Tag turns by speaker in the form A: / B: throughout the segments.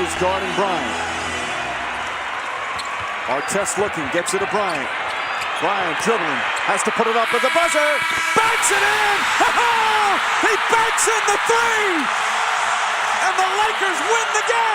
A: who's guarding Bryant. Artest looking, gets it to Bryant. Bryant dribbling, has to put it up with the buzzer. Banks it in! Oh, he banks in the three! And the Lakers win the game!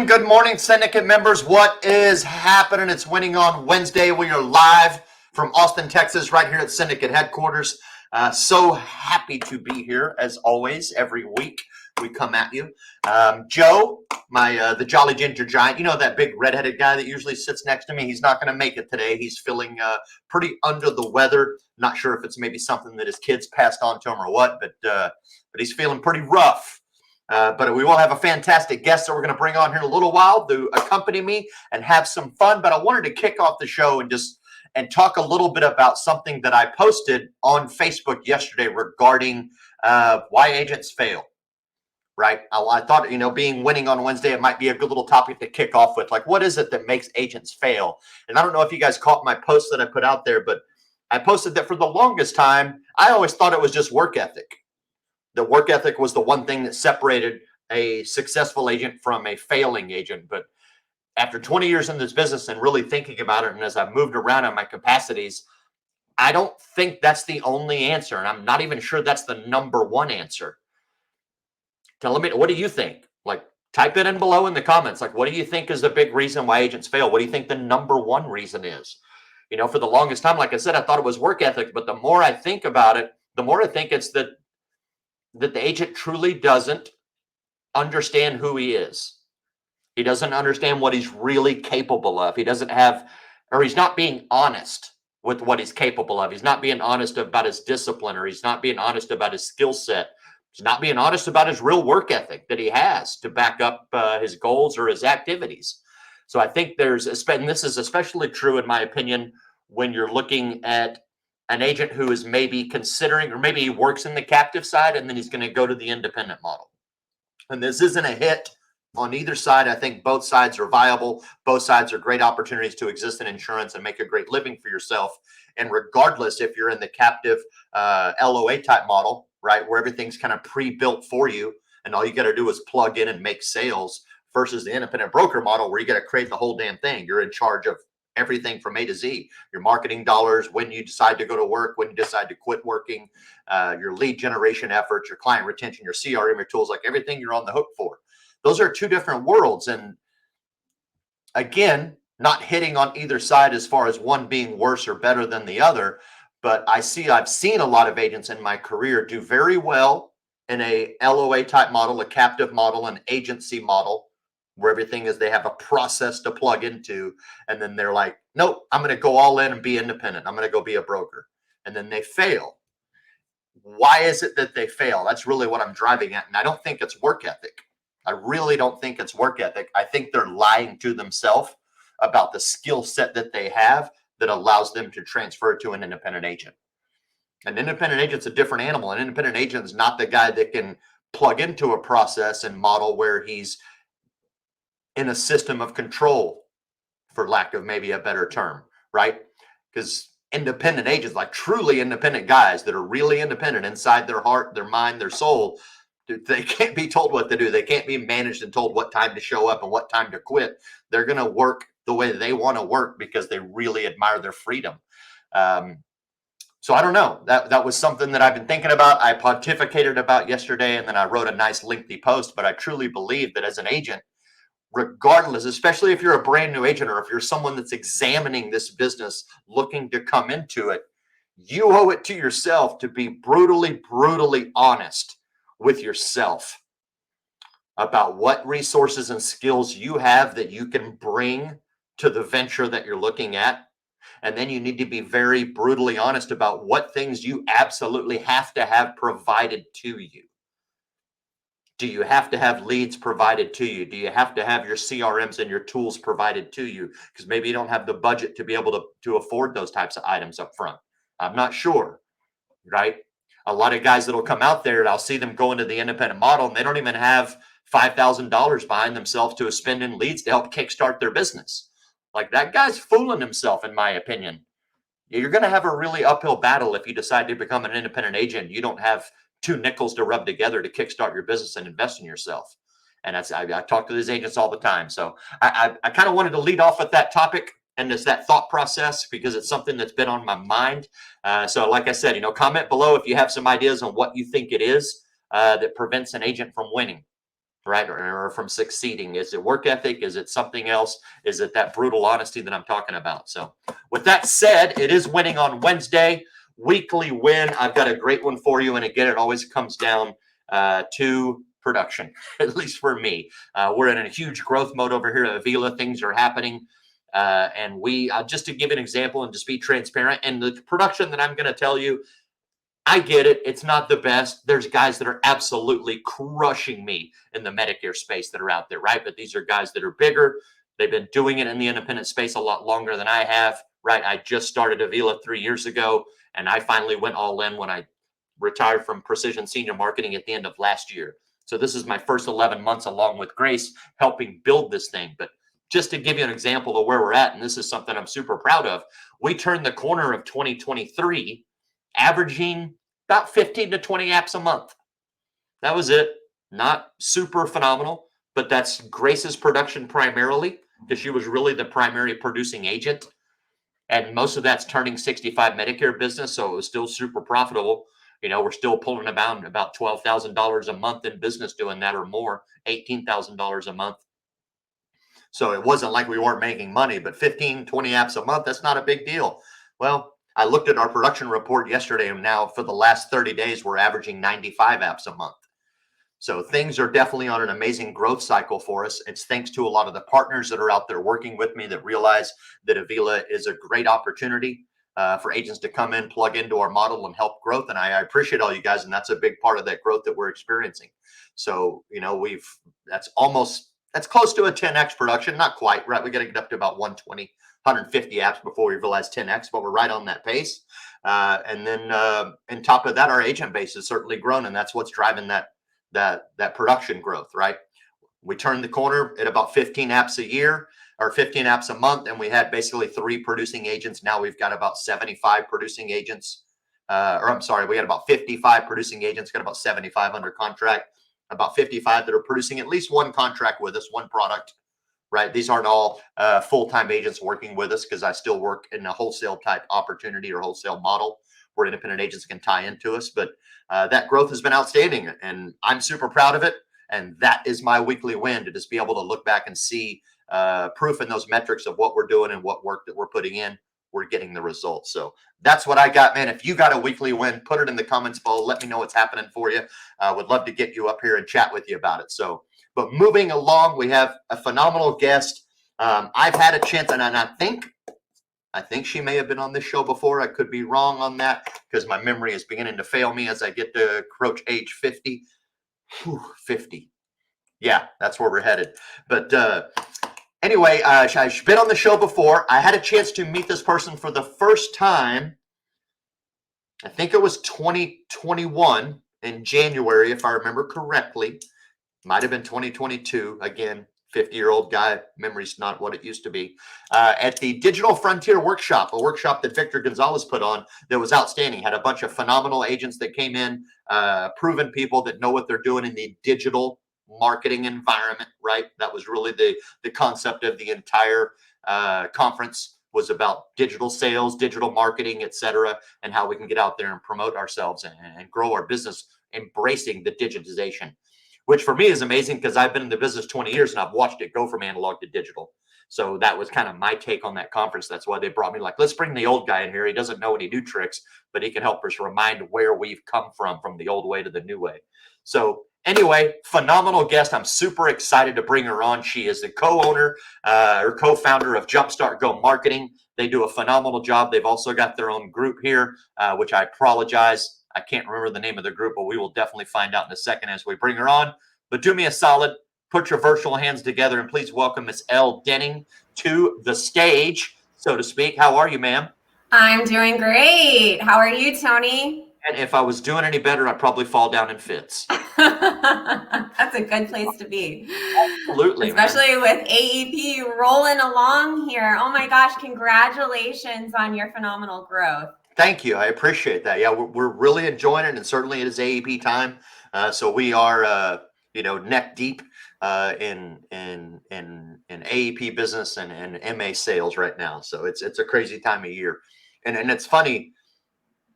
B: Good morning, Syndicate members. What is happening? It's Winning on Wednesday. We are live from Austin, Texas, right here at Syndicate headquarters. So happy to be here, as always, every week we come at you. Joe, the Jolly Ginger Giant, you know that big redheaded guy that usually sits next to me? He's not going to make it today. He's feeling pretty under the weather. Not sure if it's maybe something that his kids passed on to him or what, but he's feeling pretty rough. But we will have a fantastic guest that we're going to bring on here in a little while to accompany me and have some fun. But I wanted to kick off the show and talk a little bit about something that I posted on Facebook yesterday regarding why agents fail. Right? I thought, being Winning on Wednesday, it might be a good little topic to kick off with. Like, what is it that makes agents fail? And I don't know if you guys caught my post that I put out there, but I posted that for the longest time, I always thought it was just work ethic. The work ethic was the one thing that separated a successful agent from a failing agent. But after 20 years in this business and really thinking about it, and as I've moved around in my capacities, I don't think that's the only answer. And I'm not even sure that's the number one answer. What do you think? Like, type it in below in the comments. Like, what do you think is the big reason why agents fail? What do you think the number one reason is? For the longest time, like I said, I thought it was work ethic. But the more I think about it, the more I think it's that the agent truly doesn't understand who he is. He doesn't understand what he's really capable of. He's not being honest with what he's capable of. He's not being honest about his discipline, or he's not being honest about his skill set. He's not being honest about his real work ethic that he has to back up his goals or his activities. So I think and this is especially true, in my opinion, when you're looking at an agent who is maybe considering, or maybe he works in the captive side and then he's going to go to the independent model. And this isn't a hit on either side. I think both sides are viable. Both sides are great opportunities to exist in insurance and make a great living for yourself. And regardless if you're in the captive LOA type model, right, where everything's kind of pre-built for you and all you got to do is plug in and make sales, versus the independent broker model where you got to create the whole damn thing. You're in charge of everything from A to Z, your marketing dollars, when you decide to go to work, when you decide to quit working, your lead generation efforts, your client retention, your CRM, your tools, like everything you're on the hook for. Those are two different worlds. And again, not hitting on either side as far as one being worse or better than the other, but I've seen a lot of agents in my career do very well in a LOA type model, a captive model, an agency model, where everything is they have a process to plug into, and then they're like, nope, I'm going to go all in and be independent. I'm going to go be a broker. And then they fail. Why is it that they fail? That's really what I'm driving at. And I don't think it's work ethic. I really don't think it's work ethic. I think they're lying to themselves about the skill set that they have that allows them to transfer to an independent agent. An independent agent's a different animal. An independent agent is not the guy that can plug into a process and model where he's in a system of control, for lack of maybe a better term, right? Because independent agents, like truly independent guys that are really independent inside their heart, their mind, their soul, they can't be told what to do. They can't be managed and told what time to show up and what time to quit. They're going to work the way they want to work because they really admire their freedom. So I don't know. That was something that I've been thinking about. I pontificated about yesterday, and then I wrote a nice lengthy post. But I truly believe that as an agent, regardless, especially if you're a brand new agent or if you're someone that's examining this business, looking to come into it, you owe it to yourself to be brutally, brutally honest with yourself about what resources and skills you have that you can bring to the venture that you're looking at. And then you need to be very brutally honest about what things you absolutely have to have provided to you. Do you have to have leads provided to you? Do you have to have your CRMs and your tools provided to you? Because maybe you don't have the budget to be able to afford those types of items up front. I'm not sure, right? A lot of guys that'll come out there and I'll see them go into the independent model and they don't even have $5,000 behind themselves to spend in leads to help kickstart their business. Like, that guy's fooling himself, in my opinion. You're going to have a really uphill battle if you decide to become an independent agent. You don't have two nickels to rub together to kickstart your business and invest in yourself. And I talk to these agents all the time. So I kind of wanted to lead off with that topic and it's that thought process because it's something that's been on my mind. So like I said, comment below if you have some ideas on what you think it is that prevents an agent from winning, right? Or from succeeding. Is it work ethic? Is it something else? Is it that brutal honesty that I'm talking about? So with that said, it is winning on Wednesday. Weekly win. I've got a great one for you. And again, it always comes down to production, at least for me. We're in a huge growth mode over here at Avila. Things are happening. And we, just to give an example and just be transparent, and the production that I'm going to tell you, I get it. It's not the best. There's guys that are absolutely crushing me in the Medicare space that are out there, right? But these are guys that are bigger. They've been doing it in the independent space a lot longer than I have, right? I just started Avila 3 years ago, and I finally went all in when I retired from Precision Senior Marketing at the end of last year. So this is my first 11 months along with Grace helping build this thing. But just to give you an example of where we're at, and this is something I'm super proud of, we turned the corner of 2023 averaging about 15 to 20 apps a month. That was it. Not super phenomenal, but that's Grace's production primarily because she was really the primary producing agent. And most of that's turning 65 Medicare business. So it was still super profitable. We're still pulling about $12,000 a month in business doing that or more, $18,000 a month. So it wasn't like we weren't making money, but 15, 20 apps a month, that's not a big deal. Well, I looked at our production report yesterday, and now for the last 30 days, we're averaging 95 apps a month. So things are definitely on an amazing growth cycle for us. It's thanks to a lot of the partners that are out there working with me that realize that Avila is a great opportunity for agents to come in, plug into our model and help growth. And I appreciate all you guys. And that's a big part of that growth that we're experiencing. So, that's close to a 10X production. Not quite, right? We got to get up to about 120, 150 apps before we realize 10X, but we're right on that pace. And then on top of that, our agent base has certainly grown. And that's what's driving that production growth, right? We turned the corner at about 15 apps a year or 15 apps a month, and we had basically 3 producing agents. Now we've got about 75 producing agents. We had about 55 producing agents, got about 75 under contract, about 55 that are producing at least one contract with us, one product, right? These aren't all full-time agents working with us because I still work in a wholesale type opportunity or wholesale model where independent agents can tie into us. But that growth has been outstanding, and I'm super proud of it. And that is my weekly win, to just be able to look back and see proof in those metrics of what we're doing and what work that we're putting in. We're getting the results. So that's what I got, man. If you got a weekly win, put it in the comments below. Let me know what's happening for you. Would love to get you up here and chat with you about it. So, but moving along, we have a phenomenal guest. I've had a chance, and I think she may have been on this show before. I could be wrong on that because my memory is beginning to fail me as I get to approach age 50. 50. Yeah, that's where we're headed. But anyway, she's been on the show before. I had a chance to meet this person for the first time. I think it was 2021 in January, if I remember correctly. Might have been 2022. Again, 50-year-old guy, memory's not what it used to be. At the Digital Frontier Workshop, a workshop that Victor Gonzalez put on that was outstanding. Had a bunch of phenomenal agents that came in, proven people that know what they're doing in the digital marketing environment, right? That was really the concept of the entire conference, was about digital sales, digital marketing, etc., and how we can get out there and promote ourselves and grow our business, embracing the digitization, which for me is amazing because I've been in the business 20 years and I've watched it go from analog to digital. So that was kind of my take on that conference. That's why they brought me, like, let's bring the old guy in here. He doesn't know any new tricks, but he can help us remind where we've come from the old way to the new way. So anyway, phenomenal guest. I'm super excited to bring her on. She is the co-owner or co-founder of Jumpstart Go Marketing. They do a phenomenal job. They've also got their own group here, which I apologize, I can't remember the name of the group, but we will definitely find out in a second as we bring her on. But do me a solid, put your virtual hands together and please welcome Miss Elle Denning to the stage, so to speak. How are you, ma'am?
C: I'm doing great. How are you, Tony?
B: And if I was doing any better, I'd probably fall down in fits.
C: That's a good place to be.
B: Absolutely,
C: especially
B: man.
C: with AEP rolling along here. Oh my gosh, congratulations on your phenomenal growth.
B: Thank you. I appreciate that. Yeah, we're really enjoying it, and certainly it is AEP time. So we are, neck deep in AEP business and MA sales right now. So it's a crazy time of year, and it's funny,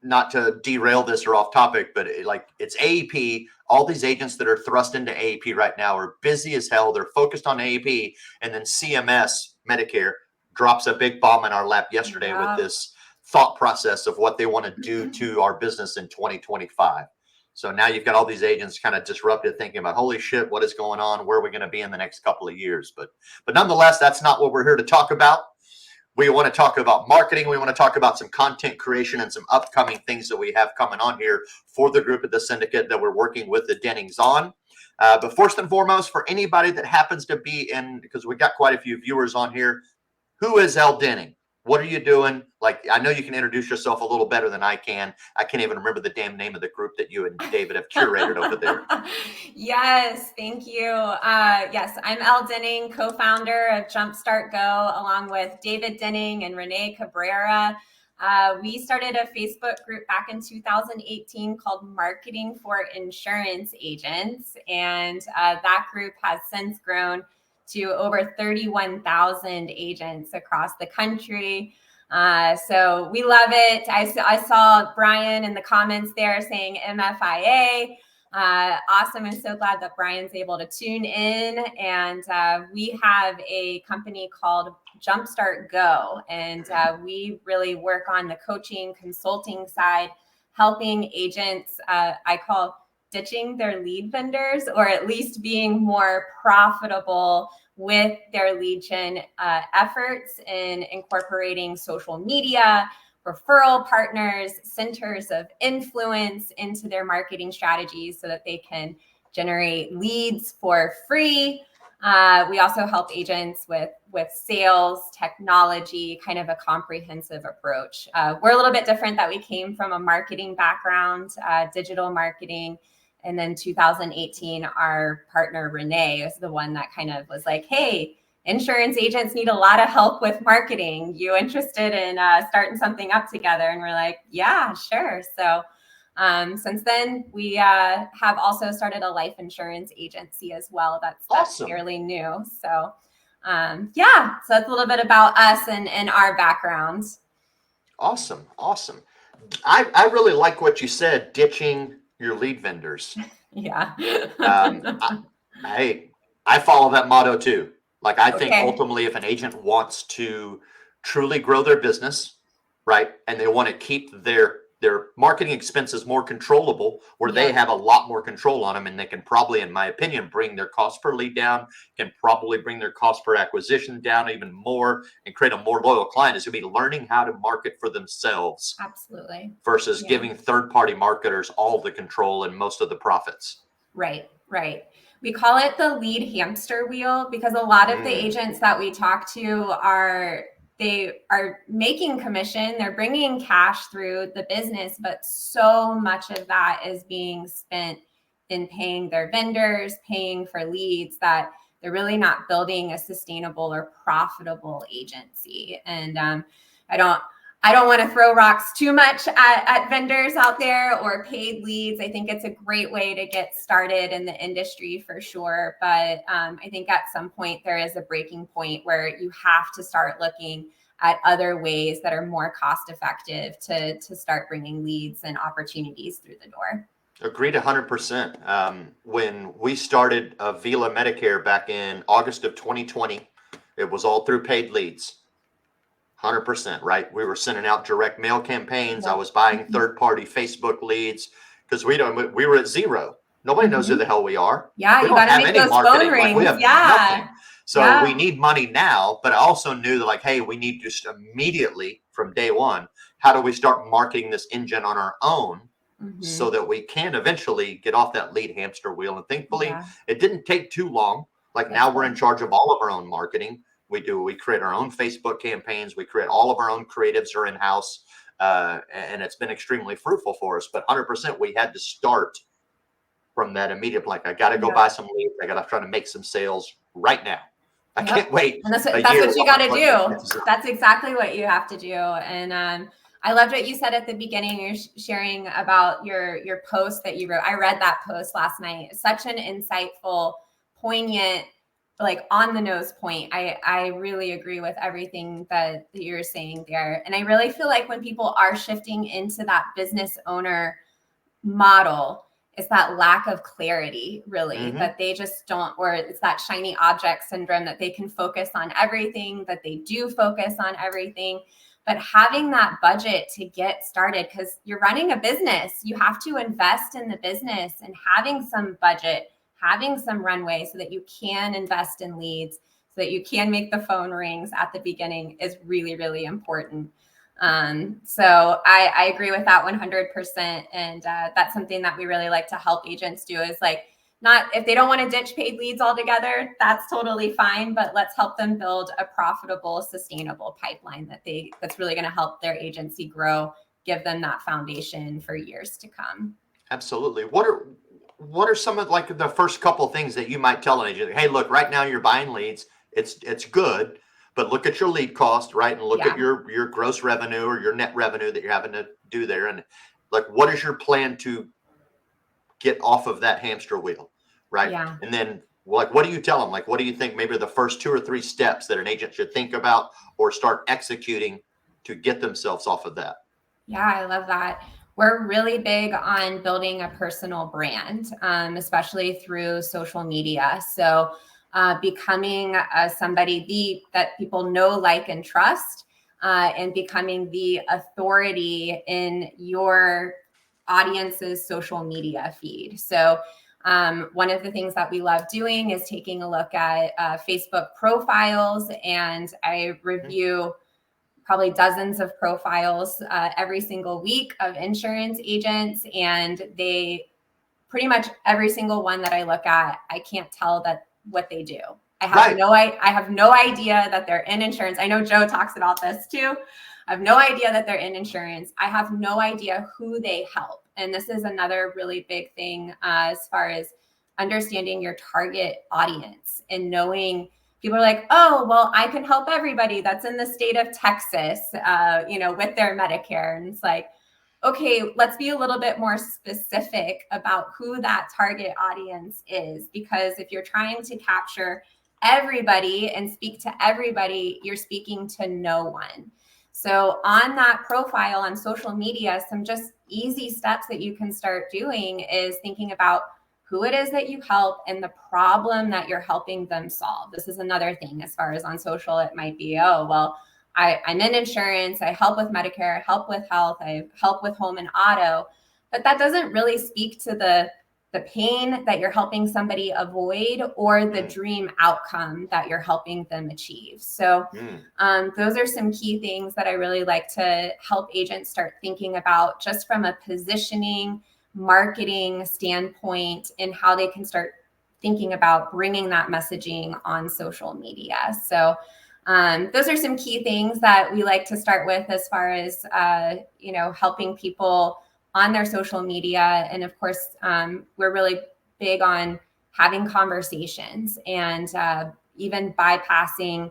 B: not to derail this or off topic, but it's AEP. All these agents that are thrust into AEP right now are busy as hell. They're focused on AEP, and then CMS Medicare drops a big bomb in our lap yesterday with this thought process of what they want to do to our business in 2025. So now you've got all these agents kind of disrupted, thinking about, holy shit, what is going on? Where are we going to be in the next couple of years? But nonetheless, that's not what we're here to talk about. We want to talk about marketing. We want to talk about some content creation and some upcoming things that we have coming on here for the group at the syndicate that we're working with the Dennings on. But first and foremost, for anybody that happens to be in, because we got quite a few viewers on here, who is Elle Denning? What are you doing? Like, I know you can introduce yourself a little better than I can. I can't even remember the damn name of the group that you and David have curated over there.
C: Yes, thank you. Yes, I'm Elle Denning, co-founder of Jumpstart Go, along with David Denning and Renee Cabrera. We started a Facebook group back in 2018 called Marketing for Insurance Agents, and that group has since grown to over 31,000 agents across the country. So we love it. I saw Brian in the comments there saying MFIA. Awesome. I'm so glad that Brian's able to tune in. And we have a company called Jumpstart Go. And we really work on the coaching, consulting side, helping agents, I call ditching their lead vendors, or at least being more profitable with their lead gen efforts in incorporating social media, referral partners, centers of influence into their marketing strategies so that they can generate leads for free. We also help agents with sales, technology, kind of a comprehensive approach. We're a little bit different, that we came from a marketing background, digital marketing. And then 2018, our partner Renee is the one that kind of was like, hey, insurance agents need a lot of help with marketing. You interested in starting something up together? And we're like, yeah, sure. So since then, we have also started a life insurance agency as well. That's
B: Awesome.
C: Fairly new. So yeah, so that's a little bit about us and our backgrounds.
B: Awesome. I really like what you said, ditching your lead vendors.
C: Yeah.
B: I follow that motto too. Like, I think ultimately, if an agent wants to truly grow their business, right, and they want to keep their marketing expenses more controllable, where they have a lot more control on them, and they can probably, in my opinion, bring their cost per lead down, can probably bring their cost per acquisition down even more, and create a more loyal client, is going to be learning how to market for themselves.
C: Absolutely.
B: Versus giving third-party marketers all the control and most of the profits.
C: Right. We call it the lead hamster wheel, because a lot of the agents that we talk to are making commission, they're bringing cash through the business, but so much of that is being spent in paying their vendors, paying for leads, that they're really not building a sustainable or profitable agency. And I don't want to throw rocks too much at vendors out there or paid leads. I think it's a great way to get started in the industry for sure. But I think at some point there is a breaking point where you have to start looking at other ways that are more cost effective to start bringing leads and opportunities through the door.
B: Agreed 100%. When we started Vila Medicare back in August of 2020, it was all through paid leads. 100%, right? We were sending out direct mail campaigns. I was buying third-party Facebook leads because we were at zero. Nobody knows who the hell we are.
C: Yeah,
B: we
C: you
B: don't
C: got to
B: have
C: make
B: any
C: those
B: marketing.
C: phone rings.
B: We have nothing. So we need money now, but I also knew that hey, we need just immediately from day one, how do we start marketing this engine on our own so that we can eventually get off that lead hamster wheel? And thankfully, it didn't take too long. Now we're in charge of all of our own marketing. We create our own Facebook campaigns. We create all of our own creatives are in-house. And it's been extremely fruitful for us. But 100%, we had to start from that immediate, I got to go buy some leads. I got to try to make some sales right now. I can't wait.
C: And that's what you got to do. That's exactly what you have to do. And I loved what you said at the beginning. You're sharing about your post that you wrote. I read that post last night. Such an insightful, poignant, on the nose point. I really agree with everything that you're saying there. And I really feel like when people are shifting into that business owner model, it's that lack of clarity, really, that they just don't, or it's that shiny object syndrome that they can focus on everything, that they do focus on everything. But having that budget to get started, because you're running a business, you have to invest in the business, and having some budget, having some runway so that you can invest in leads, so that you can make the phone rings at the beginning is really, really important. So I agree with that 100%. And that's something that we really like to help agents do is not if they don't want to ditch paid leads altogether, that's totally fine. But let's help them build a profitable, sustainable pipeline that's really going to help their agency grow, give them that foundation for years to come.
B: Absolutely. What are some of the first couple of things that you might tell an agent? Hey, look, right now you're buying leads. It's good, but look at your lead cost, right? And look at your gross revenue or your net revenue that you're having to do there. And what is your plan to get off of that hamster wheel, right?
C: Yeah.
B: And then what do you tell them? What do you think maybe the first 2 or 3 steps that an agent should think about or start executing to get themselves off of that?
C: Yeah, I love that. We're really big on building a personal brand, especially through social media. So becoming somebody that people know, like, and trust, and becoming the authority in your audience's social media feed. So one of the things that we love doing is taking a look at Facebook profiles, and I review probably dozens of profiles every single week of insurance agents. And they pretty much every single one that I look at, I can't tell what they do. I have no idea that they're in insurance. I know Joe talks about this too. I have no idea that they're in insurance. I have no idea who they help. And this is another really big thing as far as understanding your target audience and knowing. People are like, oh, well, I can help everybody that's in the state of Texas, with their Medicare. And it's okay, let's be a little bit more specific about who that target audience is. Because if you're trying to capture everybody and speak to everybody, you're speaking to no one. So on that profile on social media, some just easy steps that you can start doing is thinking about who it is that you help and the problem that you're helping them solve. This is another thing as far as on social, it might be, oh, well, I'm in insurance, I help with Medicare, I help with health, I help with home and auto, but that doesn't really speak to the pain that you're helping somebody avoid or the dream outcome that you're helping them achieve. So those are some key things that I really like to help agents start thinking about just from a positioning, marketing standpoint, and how they can start thinking about bringing that messaging on social media. So those are some key things that we like to start with as far as, helping people on their social media. And of course, we're really big on having conversations and even bypassing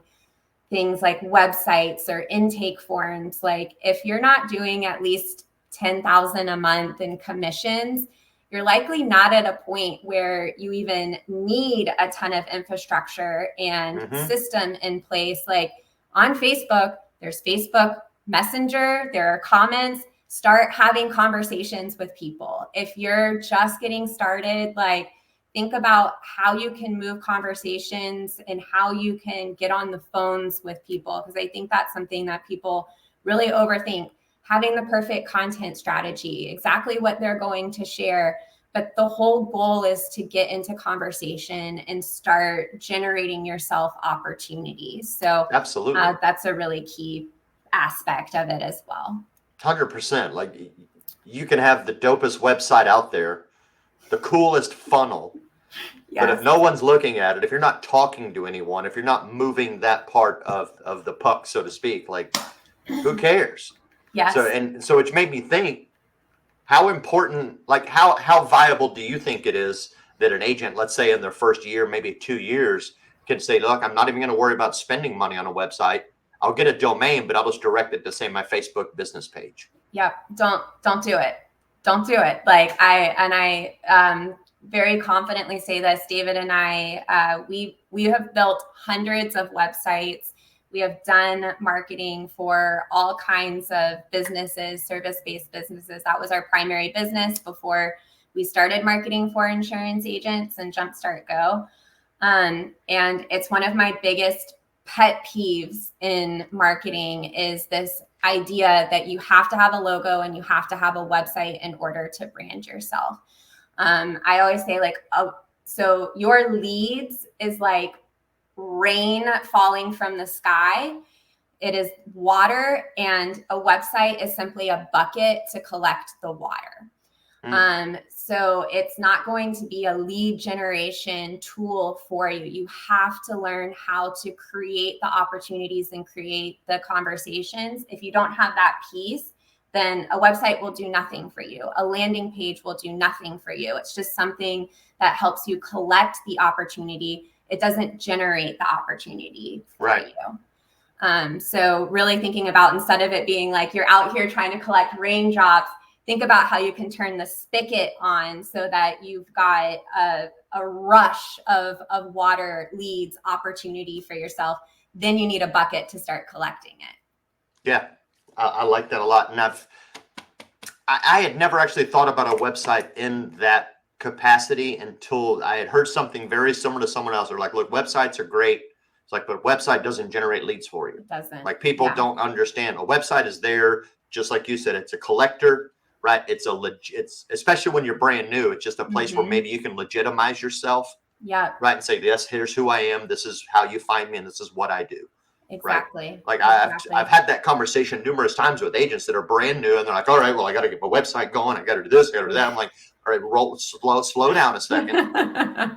C: things like websites or intake forms. If you're not doing at least $10,000 a month in commissions, you're likely not at a point where you even need a ton of infrastructure and system in place. On Facebook, There's Facebook Messenger, there are comments. Start having conversations with people. If you're just getting started, like, think about how you can move conversations and how you can get on the phones with people, because I think that's something that people really overthink. Having the perfect content strategy, exactly what they're going to share. But the whole goal is to get into conversation and start generating yourself opportunities. So
B: Absolutely.
C: that's a really key aspect of it as well.
B: 100%. Like, you can have the dopest website out there, the coolest funnel, but if no one's looking at it, if you're not talking to anyone, if you're not moving that part of the puck, so to speak, like, who cares?
C: Yes.
B: So it made me think, how important, like, how viable do you think it is that an agent, let's say in their first year, maybe 2 years, can say, look, I'm not even going to worry about spending money on a website. I'll get a domain, but I'll just direct it to, say, my Facebook business page.
C: Yep. Don't do it. Don't do it. Like, I very confidently say this, David and I, we have built hundreds of websites. We have done marketing for all kinds of businesses, service-based businesses. That was our primary business before we started marketing for insurance agents and Jumpstart Go. And it's one of my biggest pet peeves in marketing is this idea that you have to have a logo and you have to have a website in order to brand yourself. I always say, like, so your leads is like rain falling from the sky. It is water, and a website is simply a bucket to collect the water. So it's not going to be a lead generation tool for you. You have to learn how to create the opportunities and create the conversations. If you don't have that piece, then a website will do nothing for you. A landing page will do nothing for you. It's just something that helps you collect the opportunity. It doesn't generate the opportunity for you. So really thinking about, instead of it being like you're out here trying to collect raindrops, think about how you can turn the spigot on so that you've got a rush of water, leads, opportunity for yourself. Then you need a bucket to start collecting it.
B: Yeah, I like that a lot. And I had never actually thought about a website in that capacity until I had heard something very similar to someone else. They're like, look, websites are great. It's like, but a website doesn't generate leads for you.
C: It doesn't.
B: Like, people don't understand. A website is there, just like you said, it's a collector, right? It's especially when you're brand new, it's just a place where maybe you can legitimize yourself.
C: Yeah.
B: Right. And say, yes, here's who I am. This is how you find me. And this is what I do.
C: Exactly.
B: Right? Like, I've had that conversation numerous times with agents that are brand new, and they're like, all right, well, I got to get my website going. I got to do this, I got to do that. I'm like, all right, slow down a second.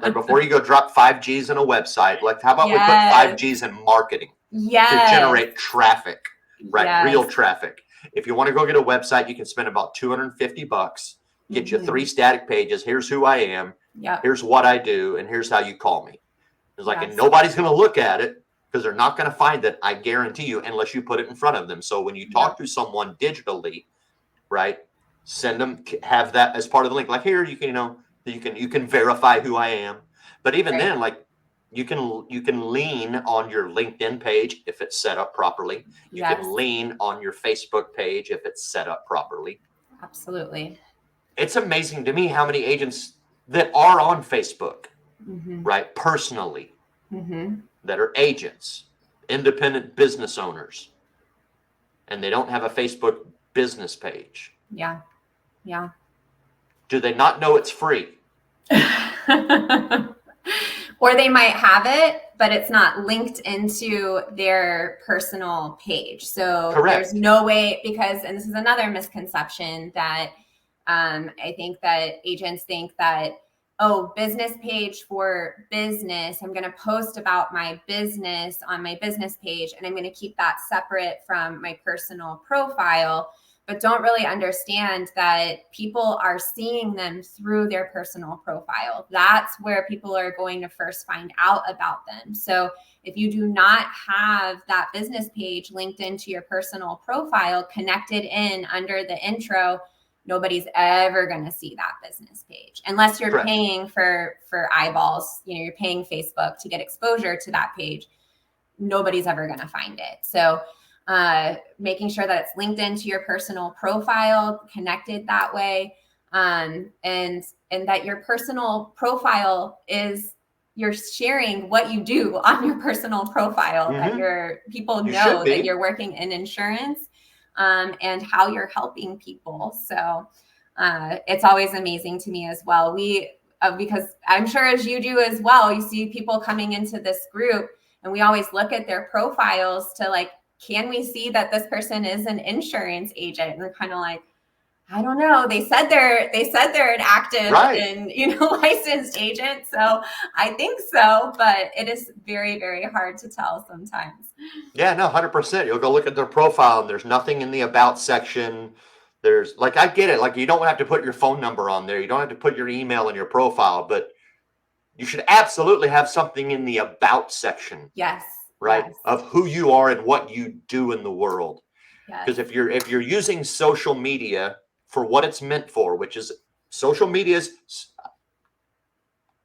B: Like, before you go drop 5 G's in a website, like, how about we put 5 G's in marketing to generate traffic, right? Real traffic. If you want to go get a website, you can spend about $250, get you 3 static pages. Here's who I am. Here's what I do. And here's how you call me. It's like, and nobody's going to look at it, because they're not going to find it, I guarantee you, unless you put it in front of them. So when you talk to someone digitally, right, send them, have that as part of the link. Like, here, you can verify who I am. But even then, like, you can lean on your LinkedIn page if it's set up properly. You can lean on your Facebook page if it's set up properly.
C: Absolutely.
B: It's amazing to me how many agents that are on Facebook, right, personally, that are agents, independent business owners, and they don't have a Facebook business page.
C: Yeah.
B: Do they not know it's free?
C: Or they might have it, but it's not linked into their personal page. So there's no way, because, and this is another misconception that I think that agents think that, oh, business page for business, I'm going to post about my business on my business page, and I'm going to keep that separate from my personal profile, but don't really understand that people are seeing them through their personal profile. That's where people are going to first find out about them. So if you do not have that business page linked into your personal profile, connected in under the intro, nobody's ever going to see that business page unless you're paying for eyeballs. You're paying Facebook to get exposure to that page. Nobody's ever going to find it. So making sure that it's linked into your personal profile, connected that way. And that your personal profile is, you're sharing what you do on your personal profile, that your people know that you're working in insurance, and how you're helping people. So it's always amazing to me as well. Because I'm sure as you do as well, you see people coming into this group, and we always look at their profiles to like, can we see that this person is an insurance agent? And we're kind of like, I don't know. They said they're an active and licensed agent, so I think so. But it is very, very hard to tell sometimes.
B: Yeah, no, 100%. You'll go look at their profile, and there's nothing in the about section. There's like, I get it. Like, you don't have to put your phone number on there. You don't have to put your email in your profile, but you should absolutely have something in the about section.
C: Yes.
B: Right.
C: Yes.
B: Of who you are and what you do in the world. Because
C: Yes.
B: if you're using social media for what it's meant for, which is social media is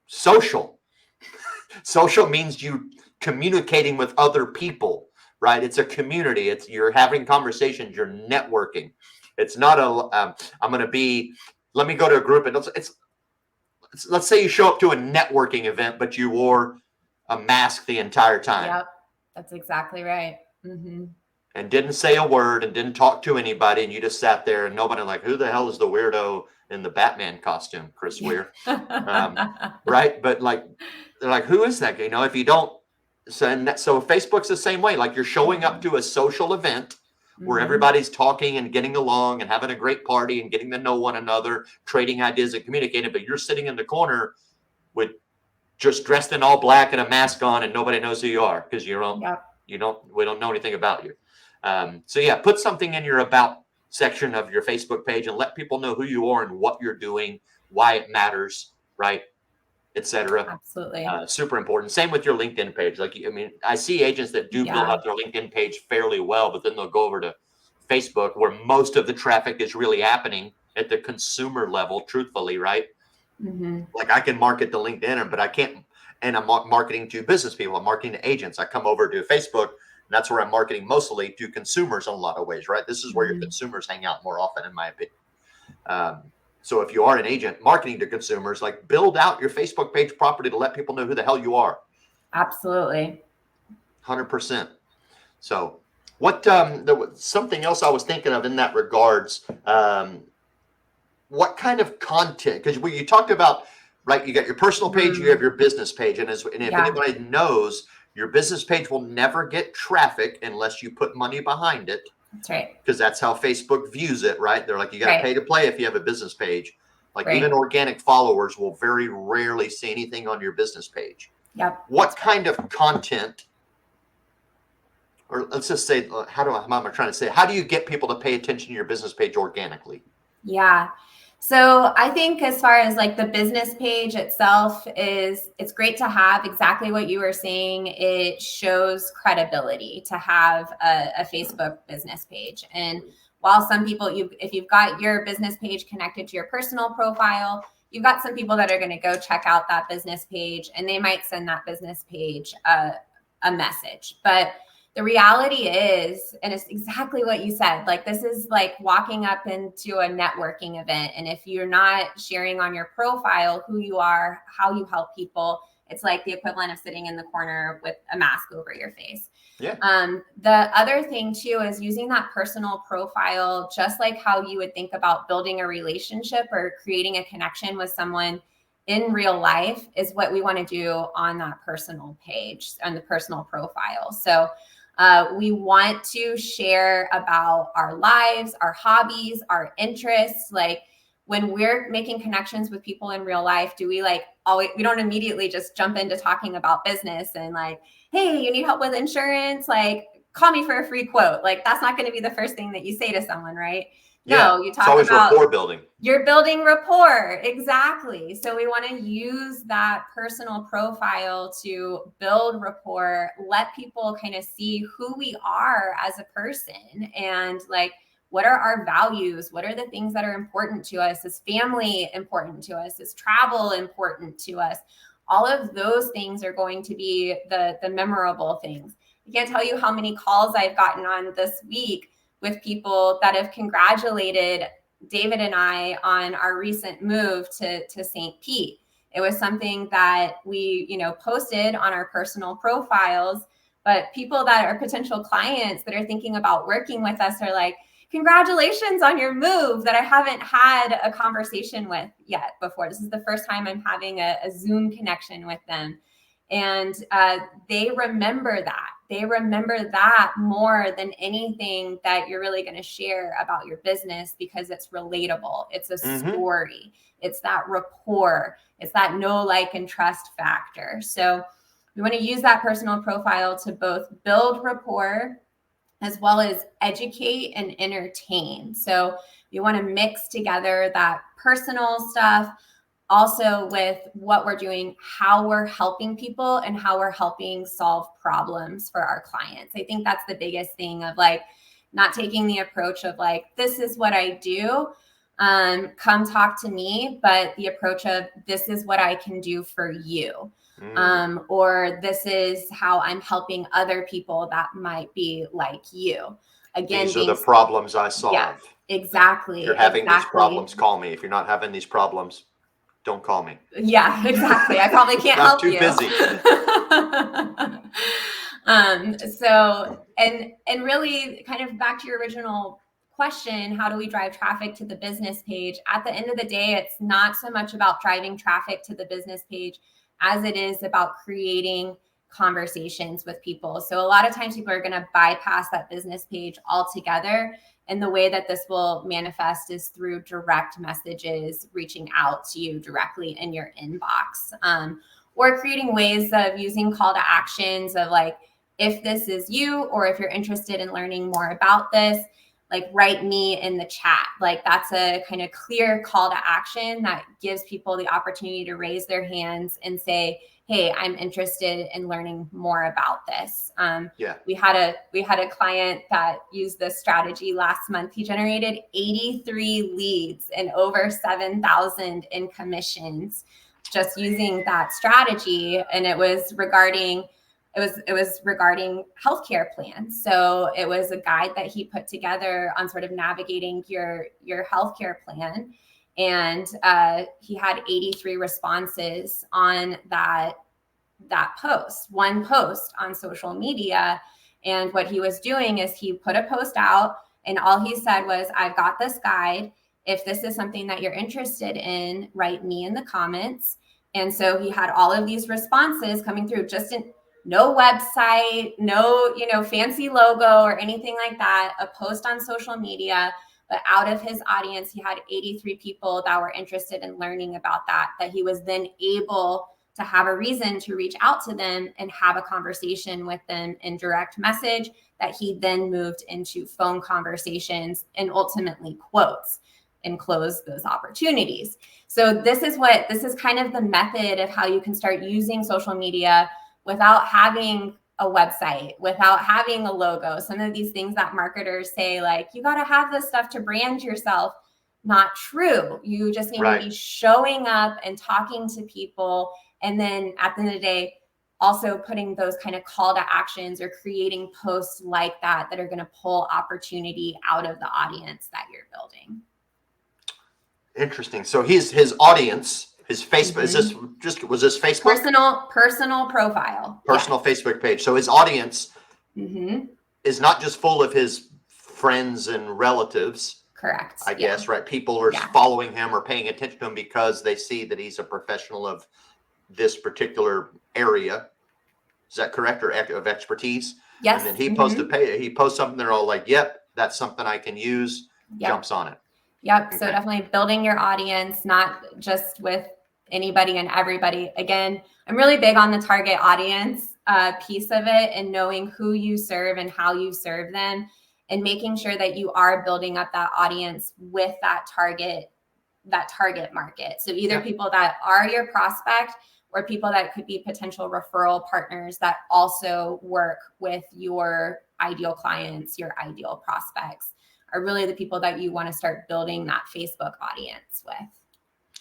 B: social. Social means you communicating with other people, right? It's a community. It's you're having conversations. You're networking. It's not a let me go to a group and let's say you show up to a networking event, but you wore a mask the entire time.
C: Yep, that's exactly right. Mm-hmm.
B: And didn't say a word and didn't talk to anybody, and you just sat there and nobody like, who the hell is the weirdo in the Batman costume, Chris Weir? Right? But like, they're like, who is that guy? You know, if you don't, so Facebook's the same way. Like, you're showing up to a social event where everybody's talking and getting along and having a great party and getting to know one another, trading ideas and communicating, but you're sitting in the corner with just dressed in all black and a mask on, and nobody knows who you are because we don't know anything about you. So yeah, put something in your about section of your Facebook page and let people know who you are and what you're doing, why it matters, right, etc.
C: Absolutely.
B: Super important. Same with your LinkedIn page. Like, I mean, I see agents that do build out their LinkedIn page fairly well, but then they'll go over to Facebook where most of the traffic is really happening at the consumer level, truthfully, right?
C: Mm-hmm.
B: Like, I can market to LinkedIn, but I can't, and I'm marketing to business people. I'm marketing to agents. I come over to Facebook, and that's where I'm marketing mostly to consumers in a lot of ways, right? This is where your consumers hang out more often, in my opinion. So if you are an agent marketing to consumers, like, build out your Facebook page properly to let people know who the hell you are.
C: Absolutely.
B: 100%. So what, there was something else I was thinking of in that regards. What kind of content? Because you talked about, right, you got your personal page, you have your business page. And if anybody knows, your business page will never get traffic unless you put money behind it.
C: That's right.
B: Because that's how Facebook views it, right? They're like, you got to pay to play if you have a business page. Like, even organic followers will very rarely see anything on your business page.
C: Yep.
B: What kind of content, or let's just say, how do you get people to pay attention to your business page organically?
C: Yeah. So I think as far as like the business page itself it's great to have exactly what you were saying. It shows credibility to have a Facebook business page. And while some people, if you've got your business page connected to your personal profile, you've got some people that are going to go check out that business page, and they might send that business page a message. But the reality is, and it's exactly what you said, like, this is like walking up into a networking event. And if you're not sharing on your profile who you are, how you help people, it's like the equivalent of sitting in the corner with a mask over your face.
B: Yeah.
C: The other thing too is using that personal profile, just like how you would think about building a relationship or creating a connection with someone in real life, is what we want to do on that personal page, on the personal profile. So we want to share about our lives, our hobbies, our interests. Like, when we're making connections with people in real life, we don't immediately just jump into talking about business and like, hey, you need help with insurance? Like, call me for a free quote. Like, that's not going to be the first thing that you say to someone, right? No, you talk about
B: rapport building.
C: You're building rapport. Exactly. So we want to use that personal profile to build rapport, let people kind of see who we are as a person, and like, what are our values? What are the things that are important to us? Is family important to us? Is travel important to us? All of those things are going to be the memorable things. can't tell you how many calls I've gotten on this week with people that have congratulated David and I on our recent move to St. Pete. It was something that we, posted on our personal profiles, but people that are potential clients that are thinking about working with us are like, congratulations on your move, that I haven't had a conversation with yet before. This is the first time I'm having a Zoom connection with them. And they remember that. They remember that more than anything that you're really going to share about your business, because it's relatable. It's a story. It's that rapport. It's that know, like, and trust factor. So we want to use that personal profile to both build rapport as well as educate and entertain. So we want to mix together that personal stuff also with what we're doing, how we're helping people, and how we're helping solve problems for our clients. I think that's the biggest thing of like not taking the approach of like, this is what I do, come talk to me, but the approach of this is what I can do for you. Or this is how I'm helping other people that might be like you. Again,
B: these are the problems I solve.
C: Yeah, exactly.
B: If you're having these problems, call me. If you're not having these problems, don't call me.
C: Yeah, exactly. I probably can't
B: I'm
C: help
B: too
C: you.
B: busy.
C: So, and really kind of back to your original question, how do we drive traffic to the business page? At the end of the day, it's not so much about driving traffic to the business page as it is about creating conversations with people. So a lot of times people are going to bypass that business page altogether. And the way that this will manifest is through direct messages, reaching out to you directly in your inbox, or creating ways of using call to actions of like, if this is you, or if you're interested in learning more about this, like write me in the chat. Like that's a kind of clear call to action that gives people the opportunity to raise their hands and say, hey, I'm interested in learning more about this. We had a client that used this strategy last month. He generated 83 leads and over 7,000 in commissions just using that strategy. And it was regarding healthcare plans. So it was a guide that he put together on sort of navigating your healthcare plan. And he had 83 responses on that post, one post on social media. And what he was doing is he put a post out and all he said was, I've got this guide. If this is something that you're interested in, write me in the comments. And so he had all of these responses coming through, just in no website, no, fancy logo or anything like that, a post on social media. But out of his audience, he had 83 people that were interested in learning about that he was then able to have a reason to reach out to them and have a conversation with them in direct message that he then moved into phone conversations and ultimately quotes and close those opportunities. So this is kind of the method of how you can start using social media without having a website, without having a logo. Some of these things that marketers say, like, you got to have this stuff to brand yourself. Not true. You just need to be showing up and talking to people. And then at the end of the day, also putting those kind of call to actions or creating posts like that are going to pull opportunity out of the audience that you're building.
B: Interesting. So his audience, his Facebook, was this Facebook?
C: Personal profile.
B: Personal Facebook page. So his audience is not just full of his friends and relatives.
C: Correct.
B: I guess, right? People are following him or paying attention to him because they see that he's a professional of this particular area. Is that correct? Or of expertise?
C: Yes.
B: And then he posts something, they're all like, yep, that's something I can use. Jumps on it.
C: Yep. Okay. So definitely building your audience, not just with anybody and everybody. Again, I'm really big on the target audience piece of it, and knowing who you serve and how you serve them, and making sure that you are building up that audience with that target market. So either people that are your prospect or people that could be potential referral partners that also work with your ideal clients, your ideal prospects, are really the people that you want to start building that Facebook audience with.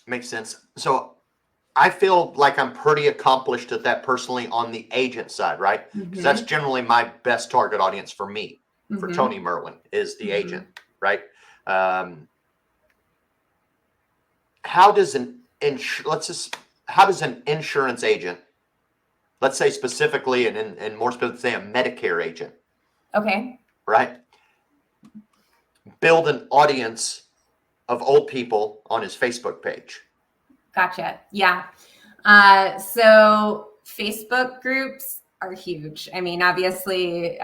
B: Makes sense. So I feel like I'm pretty accomplished at that personally on the agent side, right? Because that's generally my best target audience for me, for Tony Merwin, is the agent, right? How does an insurance agent, let's say specifically and more specifically, say a Medicare agent,
C: Okay.
B: right, build an audience of old people on his Facebook page?
C: Gotcha. Yeah. So Facebook groups are huge. I mean, obviously,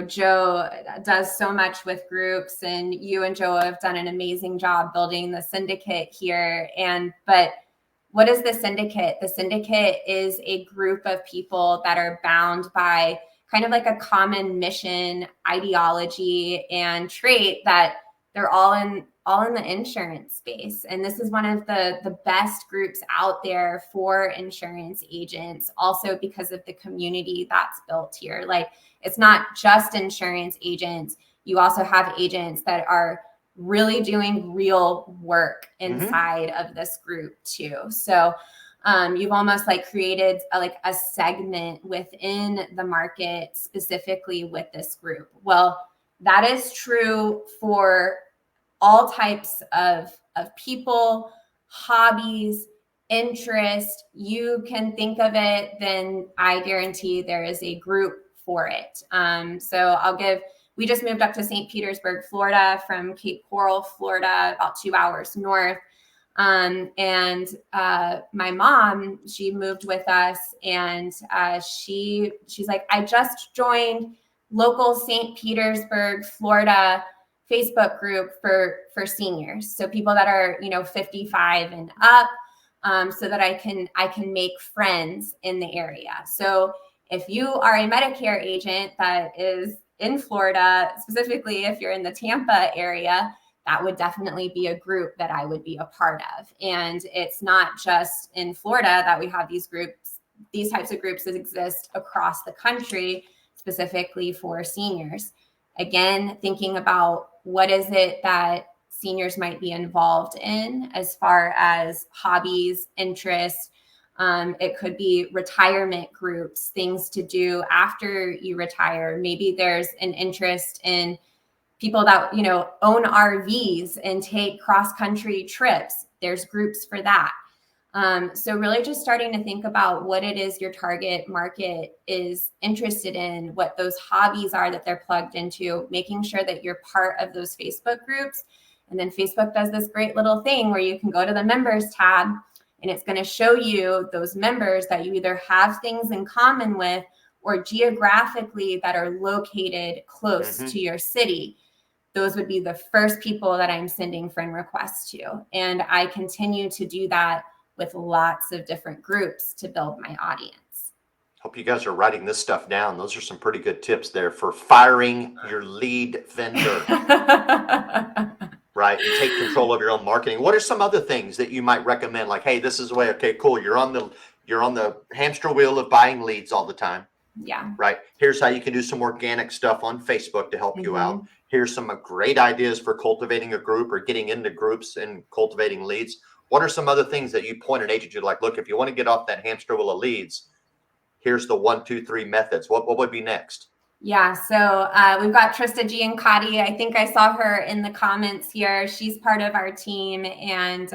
C: Joe does so much with groups, and you and Joe have done an amazing job building the syndicate here. But what is the syndicate? The syndicate is a group of people that are bound by kind of like a common mission, ideology, and trait that they're all in the insurance space. And this is one of the best groups out there for insurance agents, also because of the community that's built here. Like, it's not just insurance agents. You also have agents that are really doing real work inside of this group too. So you've almost like created a segment within the market specifically with this group. Well, that is true for all types of people, hobbies, interest. You can think of it, then I guarantee there is a group for it. We just moved up to St. Petersburg, Florida from Cape Coral, Florida, about 2 hours north. My mom, she moved with us, and she's like, I just joined local St. Petersburg, Florida Facebook group for seniors. So people that are, 55 and up, so that I can make friends in the area. So if you are a Medicare agent that is in Florida, specifically if you're in the Tampa area, that would definitely be a group that I would be a part of. And it's not just in Florida that we have these groups. These types of groups that exist across the country, specifically for seniors. Again, thinking about what is it that seniors might be involved in as far as hobbies, interests. It could be retirement groups, things to do after you retire. Maybe there's an interest in people that, own RVs and take cross-country trips. There's groups for that. So really just starting to think about what it is your target market is interested in, what those hobbies are that they're plugged into, making sure that you're part of those Facebook groups. And then Facebook does this great little thing where you can go to the members tab, and it's going to show you those members that you either have things in common with or geographically that are located close to your city. Those would be the first people that I'm sending friend requests to. And I continue to do that with lots of different groups to build my audience.
B: Hope you guys are writing this stuff down. Those are some pretty good tips there for firing your lead vendor. Right, and take control of your own marketing. What are some other things that you might recommend? Like, hey, this is the way. Okay, cool. You're on the hamster wheel of buying leads all the time.
C: Yeah.
B: Right. Here's how you can do some organic stuff on Facebook to help you out. Here's some great ideas for cultivating a group or getting into groups and cultivating leads. What are some other things that you point an agent to? Like, look, if you want to get off that hamster wheel of leads, here's the 1, 2, 3 methods. What would be next?
C: Yeah, so we've got Trista Giancotti. I think I saw her in the comments here. She's part of our team, and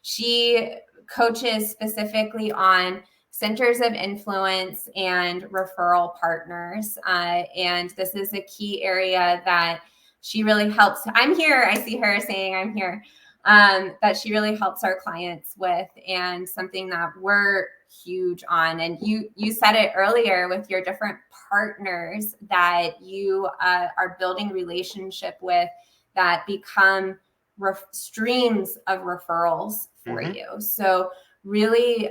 C: she coaches specifically on centers of influence and referral partners. And this is a key area that she really helps. I'm here. I see her saying I'm here. That she really helps our clients with, and something that we're huge on. And you said it earlier with your different partners that you are building relationship with that become streams of referrals for you. So really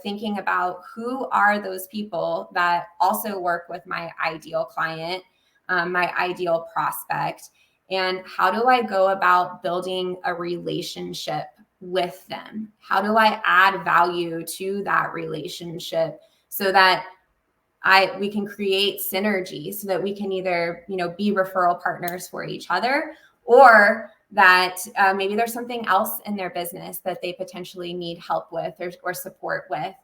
C: thinking about who are those people that also work with my ideal client, my ideal prospect, and how do I go about building a relationship with them? How do I add value to that relationship so that we can create synergy, so that we can either, be referral partners for each other, or that maybe there's something else in their business that they potentially need help with or support with.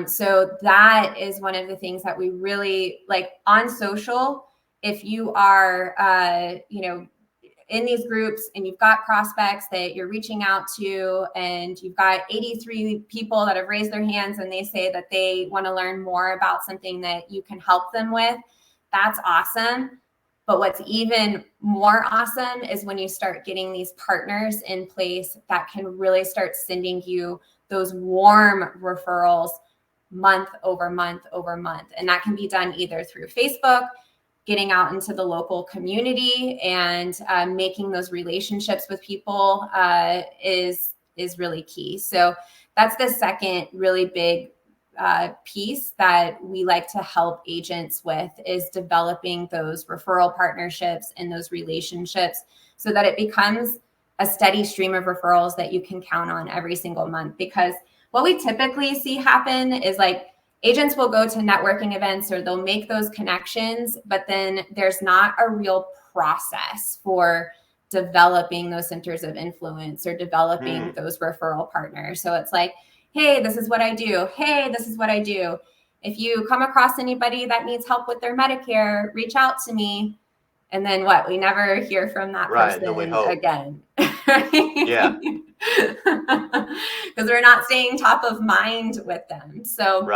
C: So that is one of the things that we really like on social. If you are, in these groups and you've got prospects that you're reaching out to, and you've got 83 people that have raised their hands and they say that they want to learn more about something that you can help them with, that's awesome. But what's even more awesome is when you start getting these partners in place that can really start sending you those warm referrals month over month over month. And that can be done either through Facebook, getting out into the local community, and making those relationships with people is really key. So that's the second really big piece that we like to help agents with, is developing those referral partnerships and those relationships so that it becomes a steady stream of referrals that you can count on every single month. Because what we typically see happen is like agents will go to networking events or they'll make those connections, but then there's not a real process for developing those centers of influence or developing those referral partners. So it's like, hey, this is what I do. Hey, this is what I do. If you come across anybody that needs help with their Medicare, reach out to me. And then what? We never hear from that person again.
B: Yeah.
C: Because we're not staying top of mind with them. So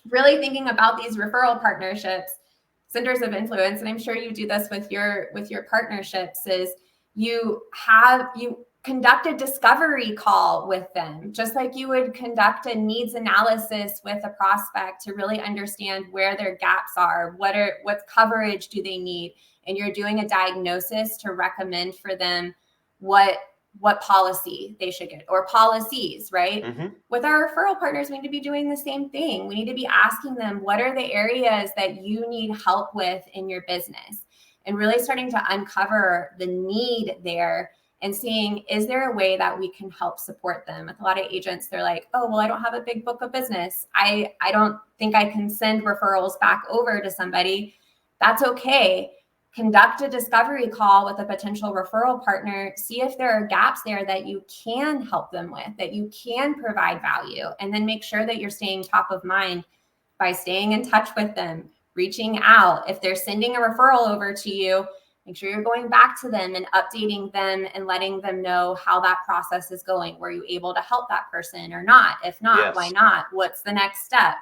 C: really thinking about these referral partnerships, centers of influence, and I'm sure you do this with your partnerships, is you conduct a discovery call with them, just like you would conduct a needs analysis with a prospect to really understand where their gaps are, what coverage do they need, and you're doing a diagnosis to recommend for them what policy they should get, or policies, right? With our referral partners, we need to be doing the same thing. We need to be asking them, what are the areas that you need help with in your business? And really starting to uncover the need there and seeing, is there a way that we can help support them? With a lot of agents, they're like, oh, well, I don't have a big book of business. I don't think I can send referrals back over to somebody. That's okay. Conduct a discovery call with a potential referral partner. See if there are gaps there that you can help them with, that you can provide value, and then make sure that you're staying top of mind by staying in touch with them, reaching out. If they're sending a referral over to you, make sure you're going back to them and updating them and letting them know how that process is going. Were you able to help that person or not? If not, why not? What's the next step?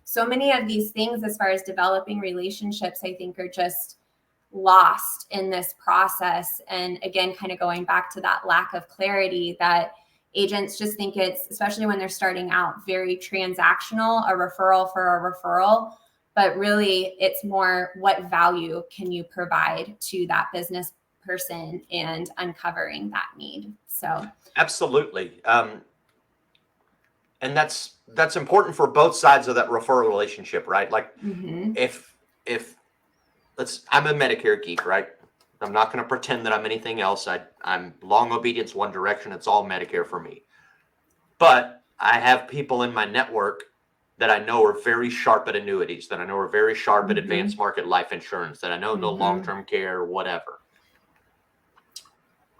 C: So many of these things as far as developing relationships, I think, are just lost in this process. And again, kind of going back to that lack of clarity, that agents just think it's, especially when they're starting out, very transactional, a referral for a referral. But really, it's more, what value can you provide to that business person and uncovering that need. So
B: absolutely. And that's important for both sides of that referral relationship, right? Like if I'm a Medicare geek, right? I'm not going to pretend that I'm anything else. I'm long obedience, one direction. It's all Medicare for me. But I have people in my network that I know are very sharp at annuities, that I know are very sharp at advanced market life insurance, that I know long-term care, whatever.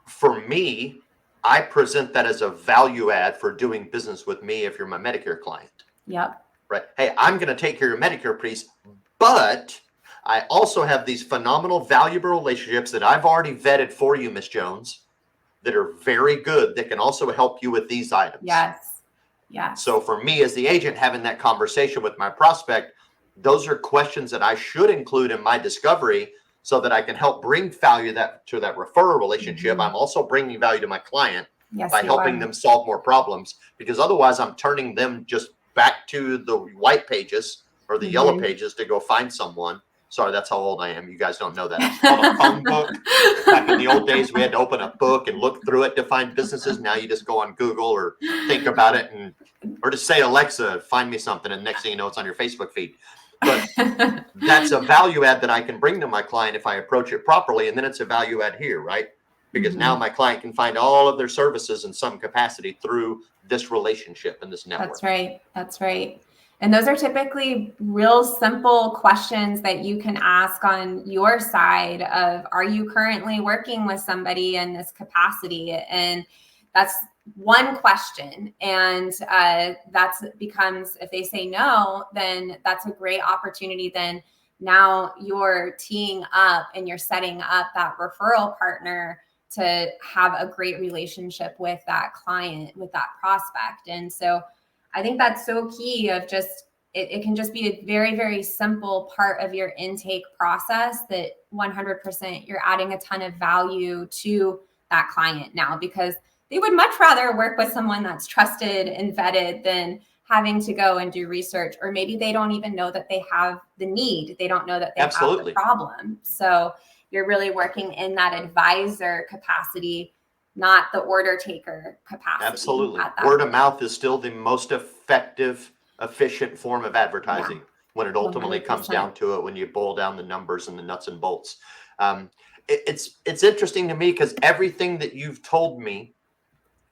B: For me, I present that as a value add for doing business with me if you're my Medicare client.
C: Yep.
B: Right. Hey, I'm going to take care of your Medicare piece, but I also have these phenomenal, valuable relationships that I've already vetted for you, Miss Jones, that are very good, that can also help you with these items.
C: Yes. Yes.
B: So for me as the agent, having that conversation with my prospect, those are questions that I should include in my discovery so that I can help bring value to that referral relationship. I'm also bringing value to my client by helping them solve more problems, because otherwise I'm turning them just back to the white pages or the yellow pages to go find someone. Sorry, that's how old I am. You guys don't know that. It's called a phone book. Back in the old days, we had to open a book and look through it to find businesses. Now you just go on Google or think about it or just say, Alexa, find me something. And next thing you know, it's on your Facebook feed. But that's a value add that I can bring to my client if I approach it properly. And then it's a value add here, right? Because now my client can find all of their services in some capacity through this relationship and this network.
C: That's right. That's right. And those are typically real simple questions that you can ask on your side of, are you currently working with somebody in this capacity? And that's one question. And that's becomes, if they say no, then that's a great opportunity. Then now you're teeing up and you're setting up that referral partner to have a great relationship with that client, with that prospect. And so I think that's so key of just, it can just be a very, very simple part of your intake process that 100% you're adding a ton of value to that client now, because they would much rather work with someone that's trusted and vetted than having to go and do research, or maybe they don't even know that they have the need. They don't know that they have the problem. So you're really working in that advisor capacity, not the order taker capacity.
B: Absolutely. Word of mouth is still the most effective, efficient form of advertising when it ultimately
C: 100%.
B: comes down to it, when you boil down the numbers and the nuts and bolts. It's interesting to me because everything that you've told me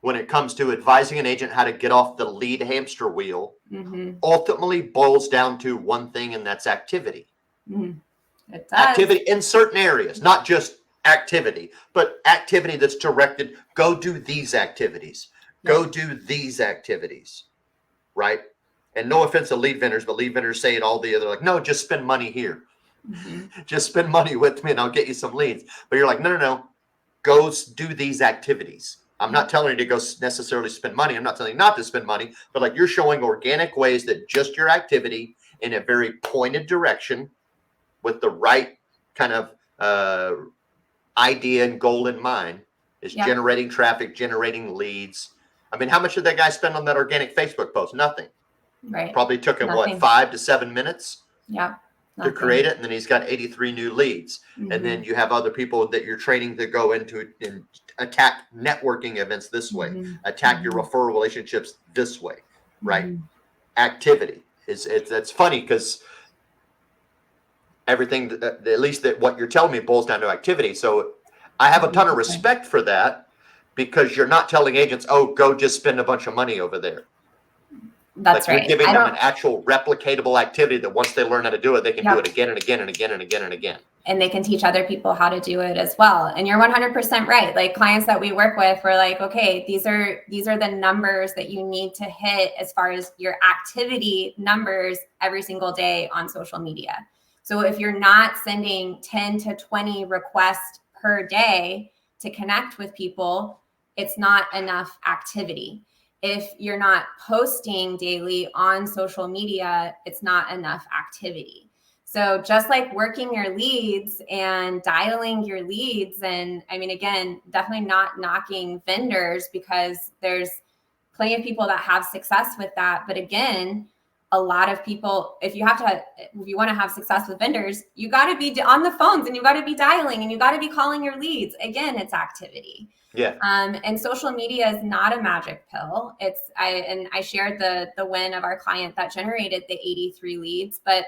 B: when it comes to advising an agent how to get off the lead hamster wheel ultimately boils down to one thing, and that's activity.
C: It does.
B: Activity in certain areas, not just activity, but activity that's directed. Go do these activities. Go do these activities, right? And no offense to lead vendors, but lead vendors say it all the other, like, no, just spend money here. Just spend money with me and I'll get you some leads. But you're like, no. Go do these activities. I'm not telling you to go necessarily spend money. I'm not telling you not to spend money, but like, you're showing organic ways that just your activity in a very pointed direction with the right kind of idea and goal in mind is generating traffic, generating leads. I mean, how much did that guy spend on that organic Facebook post? Nothing.
C: Right.
B: Probably took him, what, 5 to 7 minutes? To create it, and then he's got 83 new leads. And then you have other people that you're training to go into and attack networking events this way, attack your referral relationships this way, right? Activity it's funny because everything, at least that what you're telling me, boils down to activity. So I have a ton of respect for that, because you're not telling agents, oh, go just spend a bunch of money over there.
C: That's
B: like,
C: right.
B: You're giving them an actual replicatable activity that once they learn how to do it, they can do it again and again and again and again and again.
C: And they can teach other people how to do it as well. And you're 100% right. Like, clients that we work with, we're like, okay, these are the numbers that you need to hit as far as your activity numbers every single day on social media. So if you're not sending 10 to 20 requests per day to connect with people, it's not enough activity. If you're not posting daily on social media, it's not enough activity. So just like working your leads and dialing your leads, and I mean, again, definitely not knocking vendors, because there's plenty of people that have success with that. But again, a lot of people, if you want to have success with vendors, you got to be on the phones, and you got to be dialing, and you got to be calling your leads. Again, it's activity. And social media is not a magic pill. I shared the win of our client that generated the 83 leads, but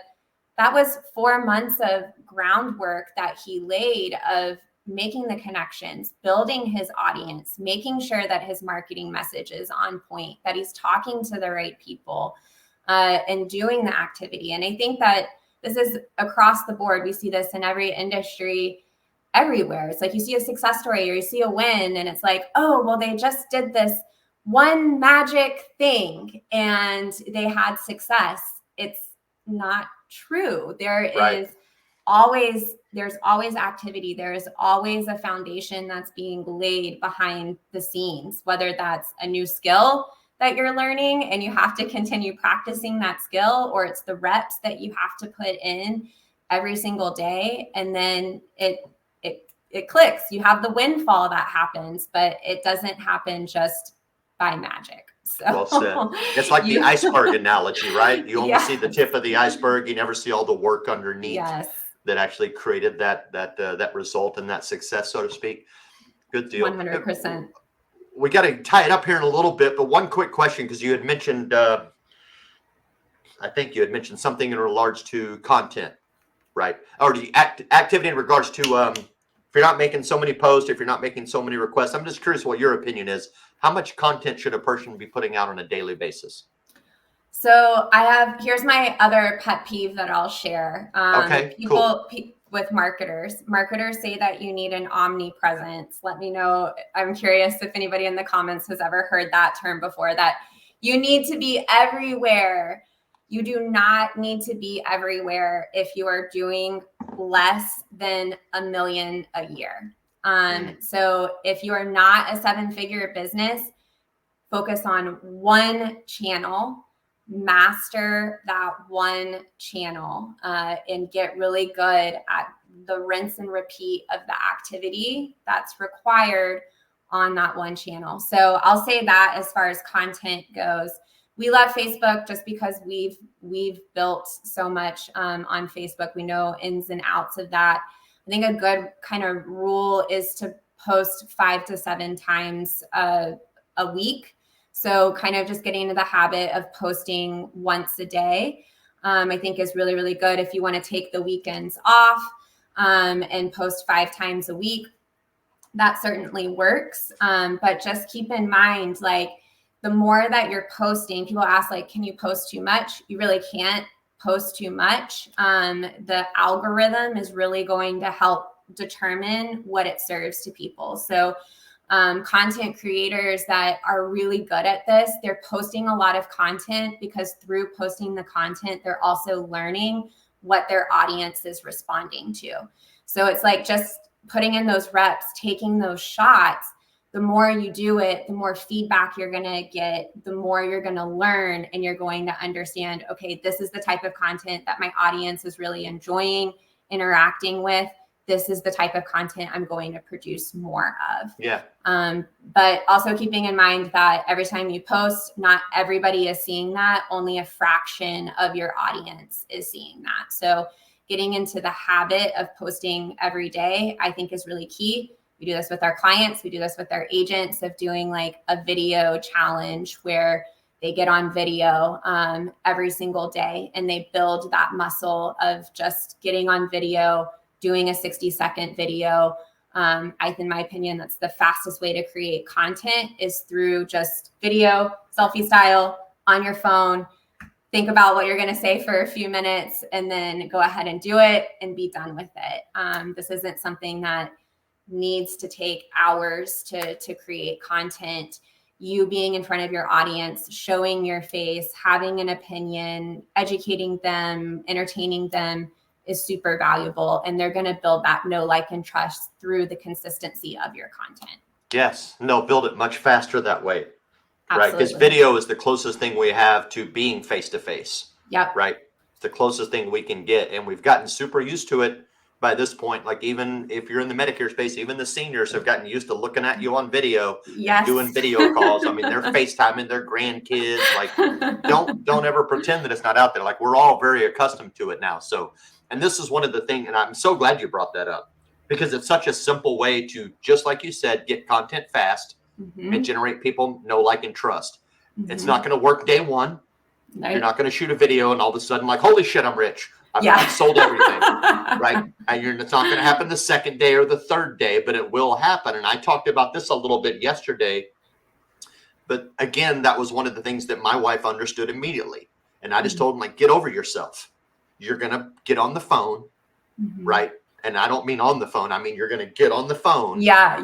C: that was 4 months of groundwork that he laid of making the connections, building his audience, making sure that his marketing message is on point, that he's talking to the right people, and doing the activity. And I think that this is across the board. We see this in every industry, everywhere. It's like, you see a success story or you see a win, and it's like, oh, well, they just did this one magic thing and they had success. It's not true. There's always activity. There is always a foundation that's being laid behind the scenes, whether that's a new skill that you're learning and you have to continue practicing that skill, or it's the reps that you have to put in every single day. And then it clicks. You have the windfall that happens, but it doesn't happen just by magic. So,
B: well said. It's like the iceberg analogy, right? You only see the tip of the iceberg. You never see all the work underneath that actually created that result and that success, so to speak. Good deal.
C: 100%.
B: We got to tie it up here in a little bit, but one quick question, because you had mentioned, I think you had mentioned something in regards to content, right? Or the activity in regards to, if you're not making so many posts, if you're not making so many requests. I'm just curious what your opinion is. How much content should a person be putting out on a daily basis?
C: So here's my other pet peeve that I'll share.
B: Okay, cool.
C: With marketers say that you need an omnipresence. Let me know. I'm curious if anybody in the comments has ever heard that term before, that you need to be everywhere. You do not need to be everywhere if you are doing less than $1 million a year. So if you are not a 7-figure business, focus on one channel, master that one channel, and get really good at the rinse and repeat of the activity that's required on that one channel. So I'll say that as far as content goes, we love Facebook just because we've built so much on Facebook. We know ins and outs of that. I think a good kind of rule is to post 5 to 7 times a week. So kind of just getting into the habit of posting once a day, I think is really, really good. If you want to take the weekends off and post 5 times a week, that certainly works. But just keep in mind, like, the more that you're posting, people ask, like, can you post too much? You really can't post too much. The algorithm is really going to help determine what it serves to people. So content creators that are really good at this, they're posting a lot of content because through posting the content, they're also learning what their audience is responding to. So it's like just putting in those reps, taking those shots. The more you do it, the more feedback you're going to get, the more you're going to learn, and you're going to understand, okay, this is the type of content that my audience is really enjoying interacting with. This is the type of content I'm going to produce more of.
B: Yeah.
C: But also keeping in mind that every time you post, not everybody is seeing that. Only a fraction of your audience is seeing that. So getting into the habit of posting every day, I think, is really key. We do this with our clients. We do this with our agents, of doing like a video challenge where they get on video every single day, and they build that muscle of just getting on video, doing a 60-second video. In my opinion, that's the fastest way to create content, is through just video, selfie style, on your phone. Think about what you're going to say for a few minutes, and then go ahead and do it and be done with it. This isn't something that needs to take hours to create content. You being in front of your audience, showing your face, having an opinion, educating them, entertaining them is super valuable. And they're going to build that know, like, and trust through the consistency of your content.
B: Yes. And they'll build it much faster that way.
C: Absolutely.
B: Right? Because video is the closest thing we have to being face-to-face.
C: Yep.
B: Right? It's the closest thing we can get. And we've gotten super used to it by this point. Like, even if you're in the Medicare space, even the seniors have gotten used to looking at you on video,
C: yes,
B: doing video calls. I mean, they're FaceTiming their grandkids. Like, don't ever pretend that it's not out there. Like, we're all very accustomed to it now. So, and this is one of the things, and I'm so glad you brought that up, because it's such a simple way to, just like you said, get content fast and generate people know, like, and trust. It's not going to work day one. No. You're not going to shoot a video and all of a sudden, like, holy shit, I'm rich. I've sold everything, right? And it's not going to happen the second day or the third day, but it will happen. And I talked about this a little bit yesterday. But again, that was one of the things that my wife understood immediately. And I just told him, like, get over yourself. You're going to get on the phone, right? And I don't mean on the phone. I mean, you're going to get on the phone.
C: Yeah.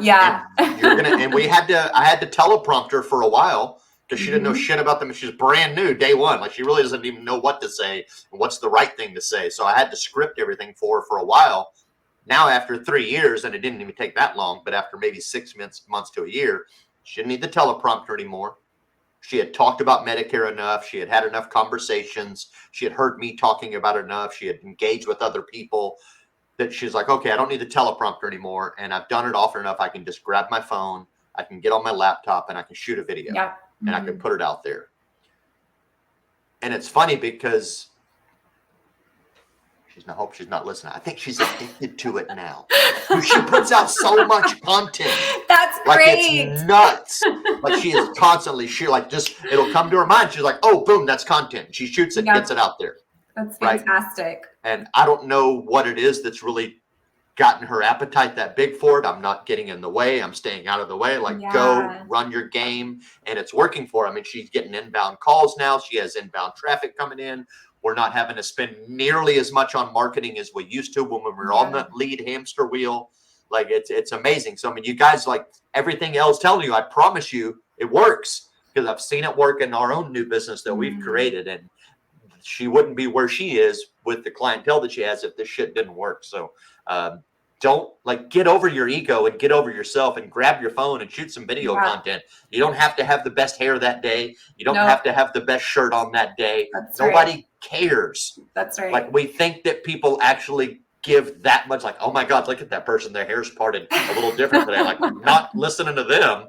B: And you're going to, and I had to teleprompter for a while, because she didn't know shit about them. She's brand new, day one. Like, she really doesn't even know what to say and what's the right thing to say. So I had to script everything for her for a while. Now, after 3 years, and it didn't even take that long, but after maybe 6 months to a year, she didn't need the teleprompter anymore. She had talked about Medicare enough. She had had enough conversations. She had heard me talking about it enough. She had engaged with other people, that she's like, okay, I don't need the teleprompter anymore. And I've done it often enough. I can just grab my phone. I can get on my laptop and I can shoot a video.
C: Yeah.
B: And I can put it out there. And it's funny because I hope she's not listening. I think she's addicted to it now. She puts out so much content.
C: That's
B: like,
C: great.
B: It's nuts. Like, she is constantly, it'll come to her mind. She's like, oh, boom, that's content. She shoots it, gets it out there.
C: That's fantastic.
B: Right? And I don't know what it is that's really gotten her appetite that big for it. I'm not getting in the way. I'm staying out of the way. Like, go run your game. And it's working for her. I mean, she's getting inbound calls now. She has inbound traffic coming in. We're not having to spend nearly as much on marketing as we used to when we were on the lead hamster wheel. Like, it's amazing. So, I mean, you guys, like everything Elle's telling you, I promise you it works, because I've seen it work in our own new business that we've created. And she wouldn't be where she is with the clientele that she has if this shit didn't work. So, don't get over your ego and get over yourself and grab your phone and shoot some video content. You don't have to have the best hair that day. You don't have to have the best shirt on that day. Nobody cares.
C: That's right.
B: Like, we think that people actually give that much, like, oh my God, look at that person. Their hair's parted a little different today. Like, not listening to them.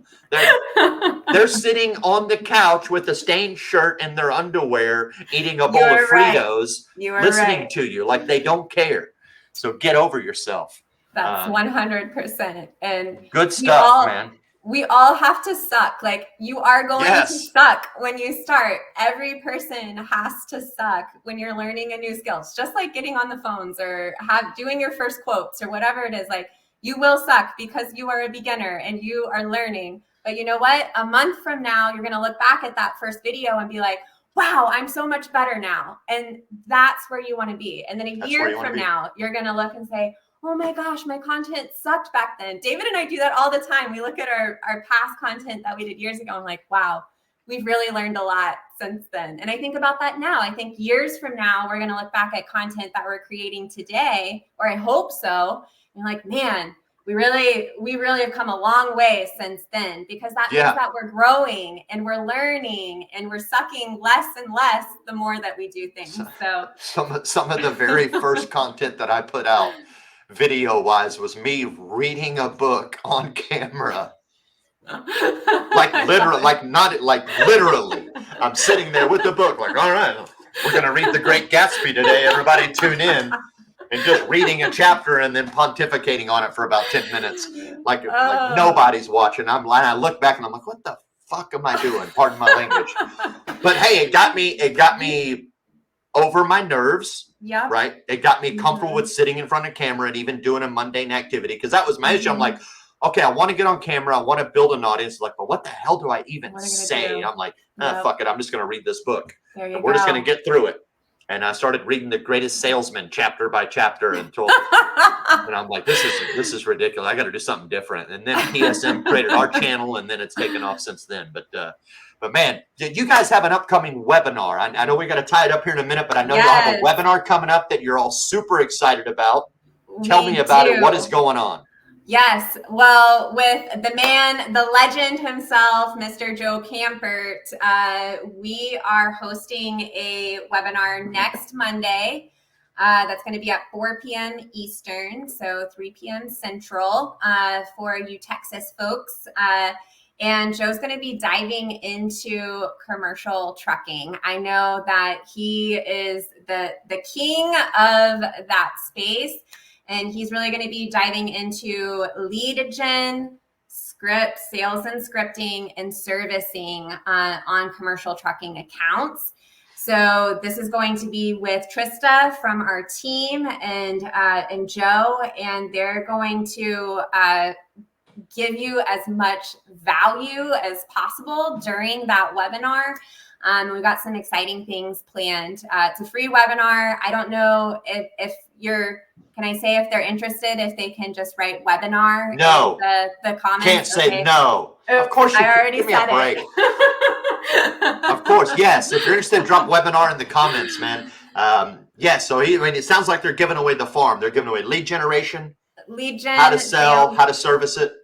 B: They're sitting on the couch with a stained shirt and their underwear, eating a bowl of Fritos, listening to you. Like, they don't care. So get over yourself.
C: That's 100%. And
B: good stuff, man.
C: We all have to suck. Like, you are going to suck when you start. Every person has to suck when you're learning a new skill. It's just like getting on the phones or doing your first quotes or whatever it is. Like, you will suck because you are a beginner and you are learning. But you know what? A month from now, you're going to look back at that first video and be like, wow, I'm so much better now. And that's where you want to be. And then a year from now, you're going to look and say, oh my gosh, my content sucked back then. David and I do that all the time. We look at our past content that we did years ago and like, wow, we've really learned a lot since then. And I think about that now. I think years from now, we're going to look back at content that we're creating today, or I hope so. And like, man, we really have come a long way since then, because that means that we're growing and we're learning and we're sucking less and less the more that we do things. So
B: some of the very first content that I put out video wise was me reading a book on camera. Literally. I'm sitting there with the book, like, all right, we're going to read The Great Gatsby today. Everybody tune in. And just reading a chapter and then pontificating on it for about 10 minutes. Like nobody's watching. I look back and I'm like, what the fuck am I doing? Pardon my language. But hey, it got me over my nerves.
C: Yeah.
B: Right. It got me comfortable with sitting in front of camera and even doing a mundane activity. Because that was my issue. I'm like, okay, I want to get on camera. I want to build an audience. Like, but what the hell do I even say? I'm like, fuck it. I'm just going to read this book. We're just going to get through it. And I started reading The Greatest Salesman chapter by chapter and I'm like, this is ridiculous. I got to do something different. And then PSM created our channel, and then it's taken off since then. But man, did you guys have an upcoming webinar? I know we got to tie it up here in a minute, but I know y'all have a webinar coming up that you're all super excited about. Tell me about it. What is going on?
C: Yes. Well, with the man, the legend himself, Mr. Joe Campert, we are hosting a webinar next Monday. That's going to be at 4 p.m. Eastern, so 3 p.m. Central for you Texas folks. And Joe's going to be diving into commercial trucking. I know that he is the king of that space. And he's really going to be diving into lead gen, script, sales and scripting, and servicing on commercial trucking accounts. So this is going to be with Trista from our team and Joe, and they're going to give you as much value as possible during that webinar. We've got some exciting things planned. It's a free webinar. I don't know if you're, can I say if they're interested, if they can just write webinar?
B: No.
C: In the comments?
B: Can't say no. Of course you can.
C: I already
B: Give me a break. Of course, yes. If you're interested, drop webinar in the comments, man. Yes, so it sounds like they're giving away the farm. They're giving away lead generation, how to sell, how to service it.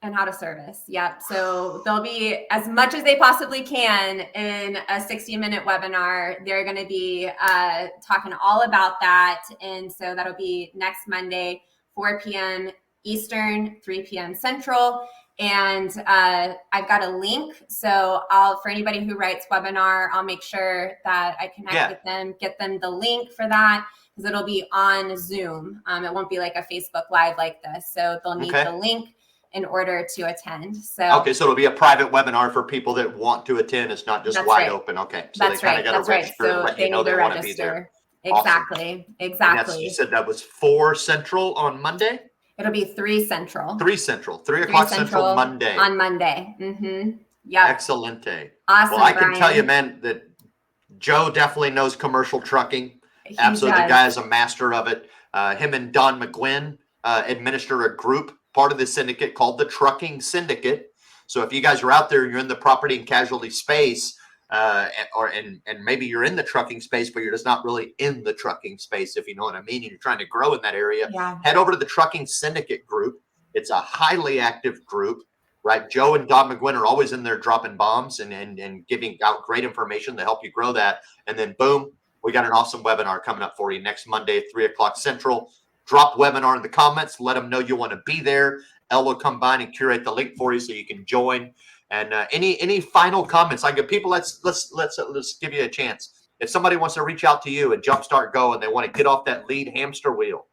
C: And how to service. Yep. So they'll be, as much as they possibly can in a 60-minute webinar, they're going to be talking all about that. And so that'll be next Monday, 4 p.m. Eastern, 3 p.m. Central. And I've got a link. So for anybody who writes webinar, I'll make sure that I connect with them, get them the link for that, because it'll be on Zoom. It won't be like a Facebook Live like this. So they'll need the link in order to attend. So
B: so it'll be a private webinar for people that want to attend. It's not just wide open. Okay. So
C: that's right. That's right. So they need to register. Exactly.
B: Awesome. Exactly. And you said that was 4 Central on Monday?
C: It'll be 3 Central.
B: 3 Central. 3
C: 3
B: o'clock Central Monday.
C: On Monday. Mm-hmm. Yep.
B: Excellente.
C: Awesome,
B: Well, I can tell you,
C: Brian.
B: man, that Joe definitely knows commercial trucking.
C: He
B: Absolutely. The
C: does.
B: guy is a master of it. Him and Don McGuinn administer a group, part of the syndicate called the Trucking Syndicate. So if you guys are out there, you're in the property and casualty space, and maybe you're in the trucking space, but you're just not really in the trucking space, if you know what I mean, and you're trying to grow in that area,
C: Yeah.
B: head over to the Trucking Syndicate group. It's a highly active group, right? Joe and Don McGuinn are always in there dropping bombs and giving out great information to help you grow that. And then boom, we got an awesome webinar coming up for you next Monday, 3 o'clock Central. Drop webinar in the comments. Let them know you want to be there. Elle will come by and curate the link for you so you can join. And any final comments? I get people. Let's give you a chance. If somebody wants to reach out to you at Jumpstart Go and they want to get off that lead hamster wheel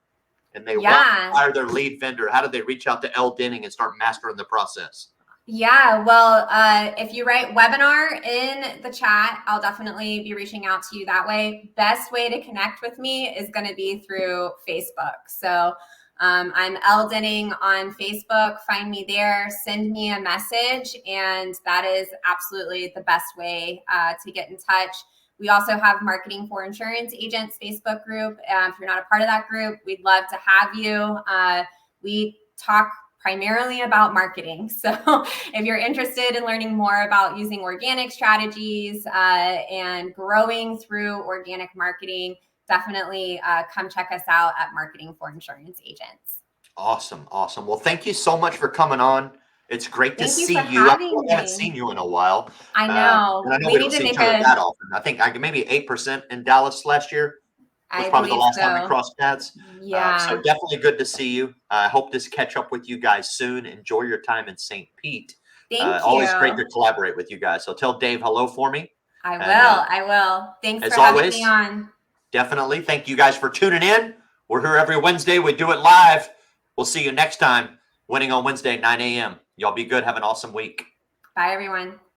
B: and they want to hire their lead vendor, how do they reach out to Elle Denning and start mastering the process?
C: Yeah, well, if you write webinar in the chat, I'll definitely be reaching out to you that way. Best way to connect with me is going to be through Facebook. So I'm Elle Denning on Facebook. Find me there, send me a message, and that is absolutely the best way to get in touch. We also have Marketing for Insurance Agents Facebook group. If you're not a part of that group, we'd love to have you. We talk primarily about marketing. So if you're interested in learning more about using organic strategies and growing through organic marketing, definitely come check us out at Marketing for Insurance Agents.
B: Awesome. Awesome. Well, thank you so much for coming on. It's great to see you. I haven't seen you in a while.
C: I know.
B: And I know we don't see each other that often. I think maybe 8% in Dallas last year was probably the last time we crossed paths.
C: Yeah.
B: So definitely good to see you. I hope to catch up with you guys soon. Enjoy your time in St. Pete.
C: Thank you.
B: Always great to collaborate with you guys. So tell Dave hello for me.
C: I will. Thanks for having me on.
B: Definitely. Thank you guys for tuning in. We're here every Wednesday. We do it live. We'll see you next time. Winning on Wednesday, 9 a.m. Y'all be good. Have an awesome week.
C: Bye, everyone.